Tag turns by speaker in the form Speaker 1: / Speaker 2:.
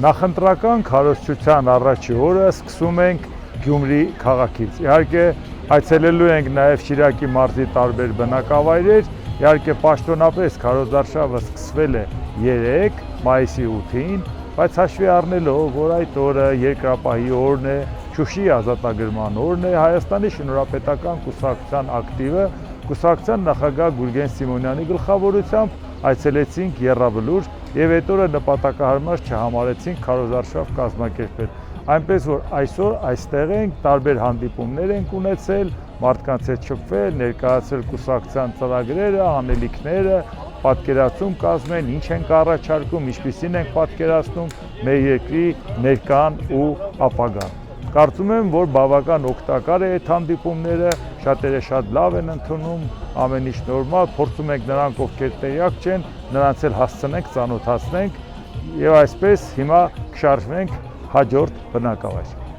Speaker 1: Նախընտրական քարոզչության առաջի օրը սկսում ենք Գյումրի քաղաքից։ Իհարկե այցելելու ենք նաև Շիրակի մարզի տարբեր բնակավայրեր։ Իհարկե պաշտոնապես քարոզարշավը սկսվել է 3 մայիսի 8-ին, բայց հաշվի առնելով, որ այդ օրը երկրապահի օրն է, Շուշիի ազատագրման օրն է, Հայաստանի շնորհապետական կուսակցության ակտիվը, կուսակցության նախագահ Գուրգեն Սիմոնյանի գլխավորությամբ այցելեցինք Եռաբլուր եւ այդ օրը նպատակահարմար չհամարեցինք քարոզարշավ կազմակերպել։ Այնպես որ այսօր այստեղ ենք, տարբեր հանդիպումներ ենք ունեցել, մարդկանց հետ շփվել, ներկայացրել կուսակցության ծրագրերը, անելիքները, պատկերացում կազմել, ինչ ենք առաջարկում, ինչպիսին ենք պատկերացնում մեր երկրի ներկան ու ապագան։ Կարծում եմ, որ բավական օգտակար է այդ հանդիպումները, շատերը շատ լավ են ընդունում, ամեն ինչ նորմալ, փորձում ենք նրանք, ովքեր տեղյակ չեն, նրանց էլ հասցնենք, ծանոթացնենք եւ այսպես հիմա կշարժվենք հաջորդ բնակավայր։